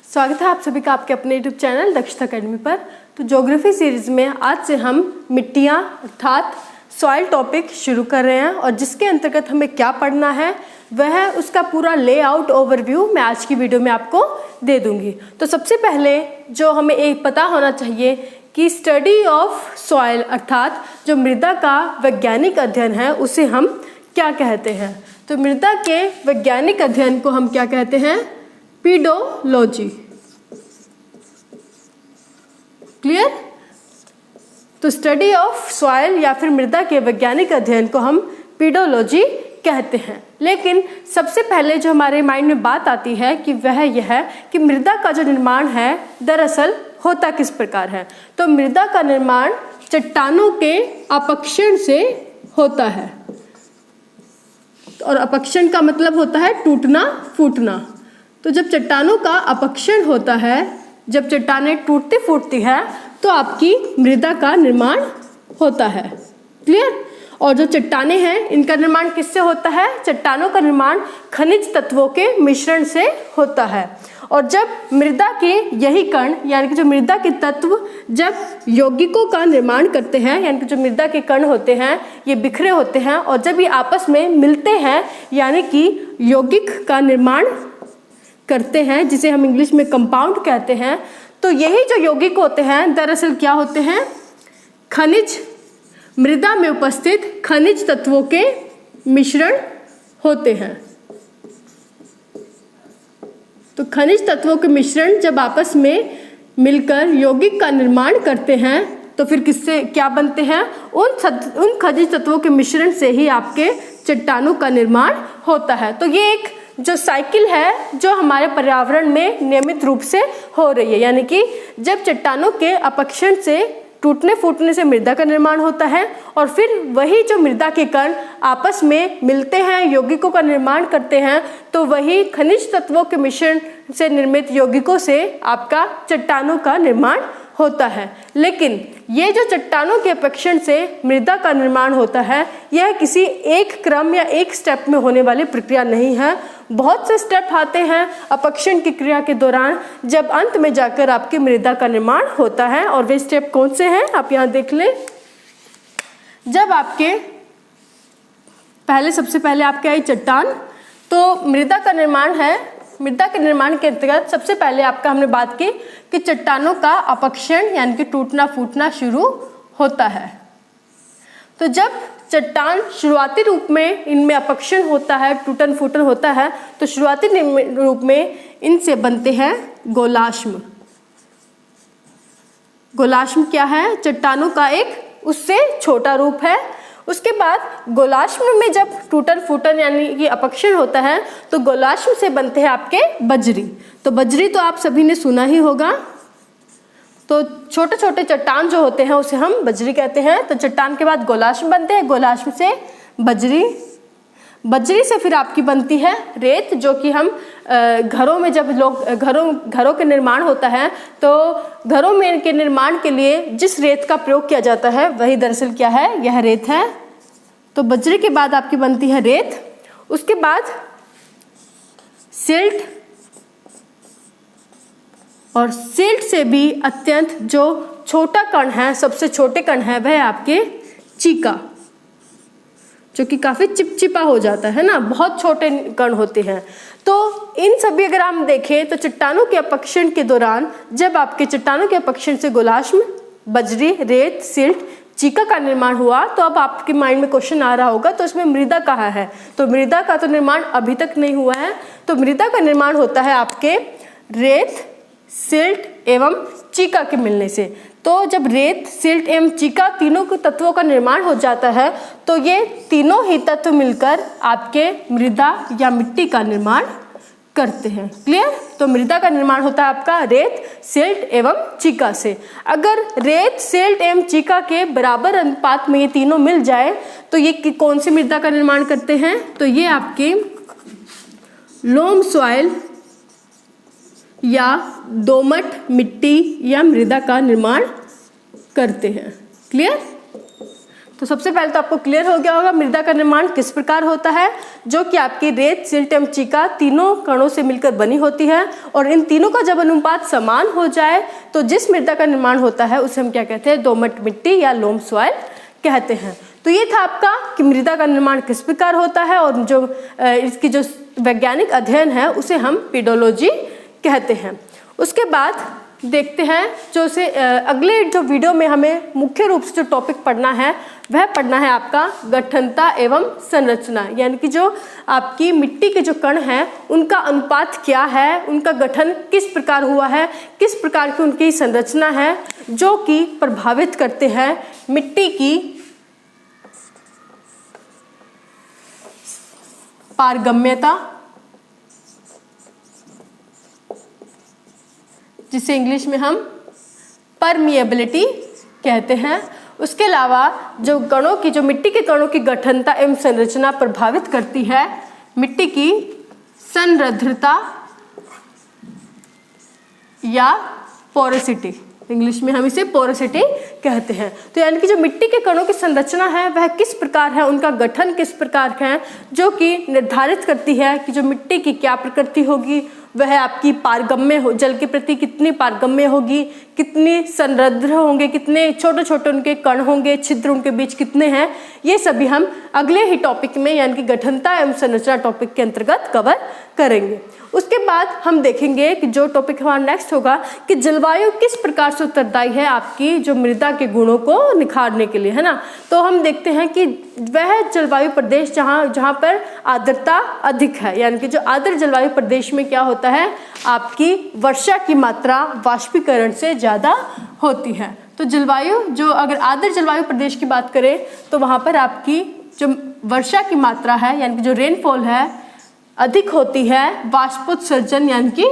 स्वागत है आप सभी का आपके अपने यूट्यूब चैनल दक्षता अकेडमी पर। तो ज्योग्राफी सीरीज में आज से हम मिट्टियाँ अर्थात सॉइल टॉपिक शुरू कर रहे हैं और जिसके अंतर्गत हमें क्या पढ़ना है वह उसका पूरा लेआउट ओवरव्यू मैं आज की वीडियो में आपको दे दूंगी। तो सबसे पहले जो हमें एक पता होना चाहिए कि स्टडी ऑफ सॉइल अर्थात जो मृदा का वैज्ञानिक अध्ययन है उसे हम क्या कहते हैं। तो मृदा के वैज्ञानिक अध्ययन को हम क्या कहते हैं? पीडोलॉजी। क्लियर? तो स्टडी ऑफ सॉइल या फिर मृदा के वैज्ञानिक अध्ययन को हम पीडोलॉजी कहते हैं। लेकिन सबसे पहले जो हमारे माइंड में बात आती है कि वह यह है कि मृदा का जो निर्माण है दरअसल होता किस प्रकार है। तो मृदा का निर्माण चट्टानों के अपक्षण से होता है और अपक्षण का मतलब होता है टूटना फूटना। तो जब चट्टानों का अपक्षण होता है, जब चट्टानें टूटती फूटती है तो आपकी मृदा का निर्माण होता है। क्लियर? और जो चट्टानें हैं इनका निर्माण किससे होता है? चट्टानों का निर्माण खनिज तत्वों के मिश्रण से होता है। और जब मृदा के यही कण यानी कि जो मृदा के तत्व जब यौगिकों का निर्माण करते हैं, यानी कि जो मृदा के कण होते हैं ये बिखरे होते हैं और जब ये आपस में मिलते हैं यानी कि यौगिक का निर्माण करते हैं, जिसे हम इंग्लिश में कंपाउंड कहते हैं, तो यही जो यौगिक होते हैं दरअसल क्या होते हैं? खनिज, मृदा में उपस्थित खनिज तत्वों के मिश्रण होते हैं। तो खनिज तत्वों के मिश्रण जब आपस में मिलकर यौगिक का निर्माण करते हैं तो फिर किससे क्या बनते हैं? उन खनिज तत्वों के मिश्रण से ही आपके चट्टानों का निर्माण होता है। तो ये एक जो साइकिल है जो हमारे पर्यावरण में नियमित रूप से हो रही है, यानी कि जब चट्टानों के अपक्षण से टूटने फूटने से मृदा का निर्माण होता है और फिर वही जो मृदा के कण आपस में मिलते हैं यौगिकों का निर्माण करते हैं तो वही खनिज तत्वों के मिश्रण से निर्मित यौगिकों से आपका चट्टानों का निर्माण होता है। लेकिन ये जो चट्टानों के अपक्षण से मृदा का निर्माण होता है यह किसी एक क्रम या एक स्टेप में होने वाली प्रक्रिया नहीं है। बहुत से स्टेप आते हैं अपक्षण की क्रिया के दौरान जब अंत में जाकर आपकी मृदा का निर्माण होता है। और वे स्टेप कौन से हैं आप यहाँ देख लें। जब आपके सबसे पहले आपके आई चट्टान, तो मृदा का निर्माण है। मृदा के निर्माण के अंतर्गत सबसे पहले आपका हमने बात की कि चट्टानों का अपक्षण यानी कि टूटना फूटना शुरू होता है। तो जब चट्टान शुरुआती रूप में इनमें अपक्षण होता है, टूटन फूटन होता है, तो शुरुआती रूप में इनसे बनते हैं गोलाश्म। गोलाश्म क्या है? चट्टानों का एक उससे छोटा रूप है। उसके बाद गोलाश्म में जब टूटन फूटन यानी कि अपक्षण होता है तो गोलाश्म से बनते हैं आपके बजरी। तो बजरी तो आप सभी ने सुना ही होगा। तो छोटे छोटे चट्टान जो होते हैं उसे हम बजरी कहते हैं। तो चट्टान के बाद गोलाश्म बनते हैं, गोलाश्म से बजरी, बजरी से फिर आपकी बनती है रेत, जो कि हम घरों में जब लोग घरों के निर्माण होता है तो घरों में के निर्माण के लिए जिस रेत का प्रयोग किया जाता है वही दरअसल क्या है? यह रेत है। तो बजरी के बाद आपकी बनती है रेत। उसके बाद सिल्ट, और सिल्ट से भी अत्यंत जो छोटा कण है, सबसे छोटे कण है, वह आपके चीका, जो कि काफी चिपचिपा हो जाता है ना, बहुत छोटे कण होते हैं। तो इन सभी अगर हम देखें तो चट्टानों के अपक्षण के दौरान जब आपके चट्टानों के अपक्षण से गोलाश्म, बजरी, रेत, सिल्ट, चीका का निर्माण हुआ तो अब आपके माइंड में क्वेश्चन आ रहा होगा तो इसमें मृदा कहाँ है? तो मृदा का तो निर्माण अभी तक नहीं हुआ है। तो मृदा का निर्माण होता है आपके रेत, सिल्ट एवं चीका के मिलने से। तो जब रेत, सिल्ट एवं चीका तीनों के तत्वों का निर्माण हो जाता है तो ये तीनों ही तत्व मिलकर आपके मृदा या मिट्टी का निर्माण करते हैं। क्लियर? तो मृदा का निर्माण होता है आपका रेत, सिल्ट एवं चीका से। अगर रेत, सिल्ट एवं चीका के बराबर अनुपात में ये तीनों मिल जाए तो ये कौन सी मृदा का निर्माण करते हैं? तो ये आपकी लोम सॉइल या दोमट मिट्टी या मृदा का निर्माण करते हैं। क्लियर? तो सबसे पहले तो आपको क्लियर हो गया होगा मृदा का निर्माण किस प्रकार होता है, जो कि आपकी रेत, सिल्ट एवं चीका तीनों कणों से मिलकर बनी होती है, और इन तीनों का जब अनुपात समान हो जाए तो जिस मृदा का निर्माण होता है उसे हम क्या कहते हैं, दोमट मिट्टी या लोम सॉइल कहते हैं। तो ये था आपका कि मृदा का निर्माण किस प्रकार होता है, और जो इसकी जो वैज्ञानिक अध्ययन है उसे हम पेडोलॉजी कहते हैं। उसके बाद देखते हैं जो से अगले जो वीडियो में हमें मुख्य रूप से जो टॉपिक पढ़ना है वह पढ़ना है आपका गठनता एवं संरचना, यानी कि जो आपकी मिट्टी के जो कण हैं उनका अनुपात क्या है, उनका गठन किस प्रकार हुआ है, किस प्रकार की उनकी संरचना है जो कि प्रभावित करते हैं मिट्टी की पारगम्यता, जिसे इंग्लिश में हम परमिएबिलिटी कहते हैं। उसके अलावा जो कणों की, जो मिट्टी के कणों की गठनता एवं संरचना प्रभावित करती है मिट्टी की संरद्रता या पोरोसिटी, इंग्लिश में हम इसे पोरोसिटी कहते हैं। तो यानी कि जो मिट्टी के कणों की संरचना है वह किस प्रकार है, उनका गठन किस प्रकार है, जो कि निर्धारित करती है कि जो मिट्टी की क्या प्रकृति होगी, वह आपकी पारगम्य हो, जल के प्रति कितनी पारगम्य होगी, कितनी संरद्र होंगे, कितने छोटे छोटे उनके कण होंगे, छिद्र उनके बीच कितने हैं, ये सभी हम अगले ही टॉपिक में यानी कि गठनता एवं संरचना टॉपिक के अंतर्गत कवर करेंगे। उसके बाद हम देखेंगे कि जो टॉपिक हमारा नेक्स्ट होगा कि जलवायु किस प्रकार से उत्तरदायी है आपकी जो मृदा के गुणों को निखारने के लिए, है ना। तो हम देखते हैं कि वह जलवायु प्रदेश जहाँ पर आर्द्रता अधिक है, यानी कि जो आर्द्र जलवायु प्रदेश में क्या होता है, आपकी वर्षा की मात्रा वाष्पीकरण से ज़्यादा होती है। तो जलवायु जो अगर आर्द्र जलवायु प्रदेश की बात करें तो वहाँ पर आपकी जो वर्षा की मात्रा है यानी कि जो रेनफॉल है अधिक होती है वाष्पोत्सर्जन यानी कि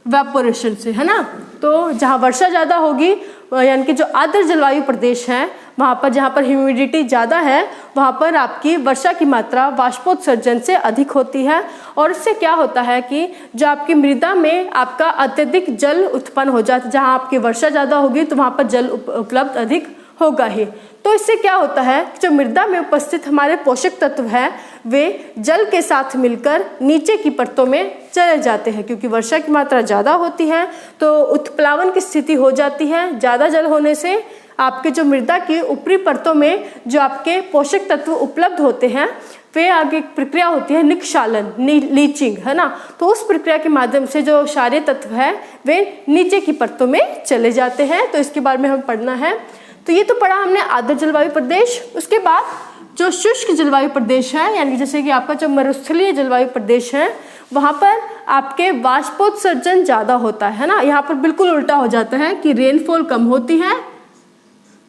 वेपोरेशन से, है ना। तो जहाँ वर्षा ज़्यादा होगी यानी कि जो आर्द्र जलवायु प्रदेश है वहाँ पर, जहाँ पर ह्यूमिडिटी ज़्यादा है वहाँ पर आपकी वर्षा की मात्रा वाष्पोत्सर्जन से अधिक होती है, और इससे क्या होता है कि जो आपकी मृदा में आपका अत्यधिक जल उत्पन्न हो जाता है। जहाँ आपकी वर्षा ज़्यादा होगी तो वहाँ पर जल उपलब्ध अधिक होगा ही। तो इससे क्या होता है कि जो मृदा में उपस्थित हमारे पोषक तत्व हैं वे जल के साथ मिलकर नीचे की परतों में चले जाते हैं, क्योंकि वर्षा की मात्रा ज़्यादा होती है तो उत्प्लावन की स्थिति हो जाती है। ज़्यादा जल होने से आपके जो मृदा की ऊपरी परतों में जो आपके पोषक तत्व उपलब्ध होते हैं वे आगे एक प्रक्रिया होती है निक्षालन, लीचिंग, है ना। तो उस प्रक्रिया के माध्यम से जो क्षारीय तत्व है वे नीचे की परतों में चले जाते हैं। तो इसके बारे में हमें पढ़ना है। तो ये तो पढ़ा हमने आर्द्र जलवायु प्रदेश। उसके बाद जो शुष्क जलवायु प्रदेश है यानी जैसे कि आपका जो मरुस्थलीय जलवायु प्रदेश है वहाँ पर आपके वाष्पोत्सर्जन ज़्यादा होता है ना। यहाँ पर बिल्कुल उल्टा हो जाता है कि रेनफॉल कम होती है,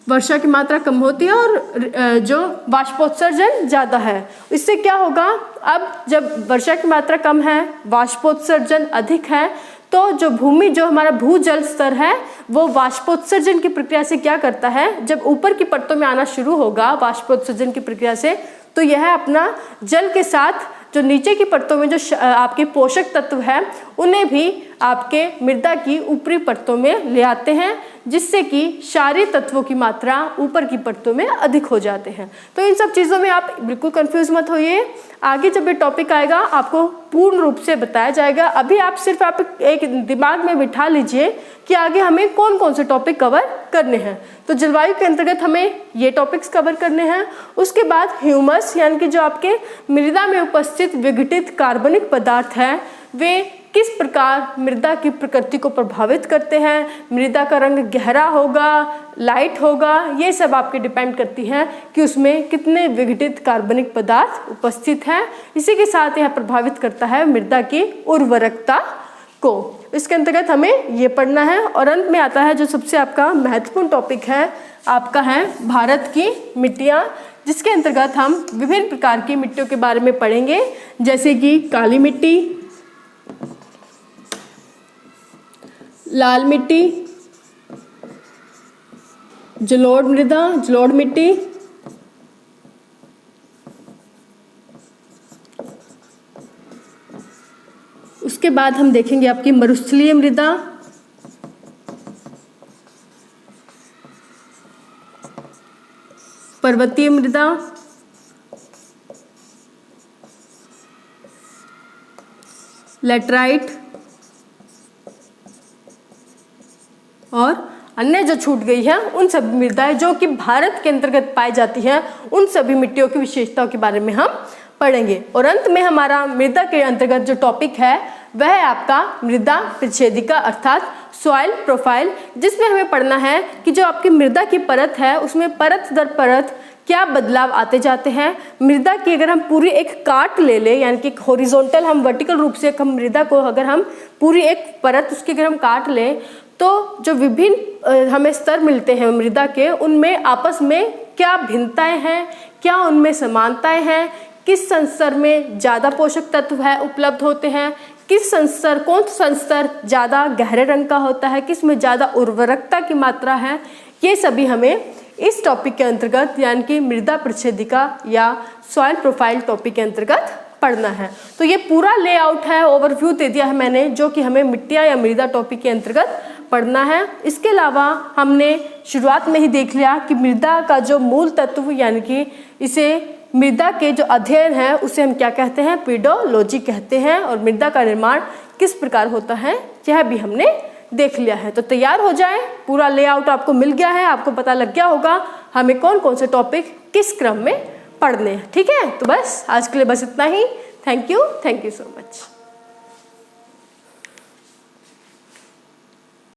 वर्षा की मात्रा कम होती है और जो वाष्पोत्सर्जन ज़्यादा है। इससे क्या होगा, अब जब वर्षा की मात्रा कम है, वाष्पोत्सर्जन अधिक है, तो जो भूमि, जो हमारा भूजल स्तर है वो वाष्पोत्सर्जन की प्रक्रिया से क्या करता है, जब ऊपर की परतों में आना शुरू होगा वाष्पोत्सर्जन की प्रक्रिया से, तो यह अपना जल के साथ जो नीचे की परतों में जो आपके पोषक तत्व है उन्हें भी आपके मृदा की ऊपरी परतों में ले आते हैं, जिससे कि क्षारीय तत्वों की मात्रा ऊपर की परतों में अधिक हो जाते हैं। तो इन सब चीज़ों में आप बिल्कुल कंफ्यूज मत होइए, आगे जब ये टॉपिक आएगा आपको पूर्ण रूप से बताया जाएगा। अभी आप सिर्फ एक दिमाग में बिठा लीजिए कि आगे हमें कौन कौन से टॉपिक कवर करने हैं। तो जलवायु के अंतर्गत हमें ये टॉपिक्स कवर करने हैं। उसके बाद ह्यूमस यानी कि जो आपके मृदा में उपस्थित विघटित कार्बनिक पदार्थ हैं वे किस प्रकार मृदा की प्रकृति को प्रभावित करते हैं, मृदा का रंग गहरा होगा, लाइट होगा, ये सब आपके डिपेंड करती हैं कि उसमें कितने विघटित कार्बनिक पदार्थ उपस्थित हैं। इसी के साथ यह प्रभावित करता है मृदा की उर्वरकता को। इसके अंतर्गत हमें ये पढ़ना है। और अंत में आता है जो सबसे आपका महत्वपूर्ण टॉपिक है, आपका है भारत की मिट्टियाँ, जिसके अंतर्गत हम विभिन्न प्रकार की मिट्टियों के बारे में पढ़ेंगे, जैसे कि काली मिट्टी, लाल मिट्टी, जलोढ़ मृदा, जलोढ़ मिट्टी, उसके बाद हम देखेंगे आपकी मरुस्थलीय मृदा, पर्वतीय मृदा, लैटराइट, और अन्य जो छूट गई है उन सभी मृदाएं जो कि भारत के अंतर्गत पाई जाती हैं, उन सभी मिट्टियों की विशेषताओं के बारे में हम पढ़ेंगे। और अंत में हमारा मृदा के अंतर्गत जो टॉपिक है वह है आपका मृदा परिच्छेदिका अर्थात सॉइल प्रोफाइल, जिसमें हमें पढ़ना है कि जो आपकी मृदा की परत है उसमें परत दर परत क्या बदलाव आते जाते हैं। मृदा की अगर हम पूरी एक काट ले लें, यानी कि हॉरिजॉन्टल हम वर्टिकल रूप से हम मृदा को अगर हम पूरी एक परत उसकी अगर हम काट लें तो जो विभिन्न हमें स्तर मिलते हैं मृदा के, उनमें आपस में क्या भिन्नताएं हैं, क्या उनमें समानताएं हैं, किस संस्तर में ज़्यादा पोषक तत्व है उपलब्ध होते हैं, किस संस्तर कौन संस्तर ज़्यादा गहरे रंग का होता है, किस में ज़्यादा उर्वरकता की मात्रा है, ये सभी हमें इस टॉपिक के अंतर्गत यानी कि मृदा परिच्छेदिका या सॉइल प्रोफाइल टॉपिक के अंतर्गत पढ़ना है। तो ये पूरा लेआउट है, ओवरव्यू दे दिया है मैंने, जो कि हमें मिट्टियाँ या मृदा टॉपिक के अंतर्गत पढ़ना है। इसके अलावा हमने शुरुआत में ही देख लिया कि मृदा का जो मूल तत्व यानी कि इसे मृदा के जो अध्ययन है उसे हम क्या कहते हैं, पेडोलॉजी कहते हैं, और मृदा का निर्माण किस प्रकार होता है यह भी हमने देख लिया है। तो तैयार हो जाए, पूरा लेआउट आपको मिल गया है, आपको पता लग गया होगा हमें कौन कौन से टॉपिक किस क्रम में पढ़ने हैं। ठीक है, तो बस आज के लिए बस इतना ही। Thank you so much.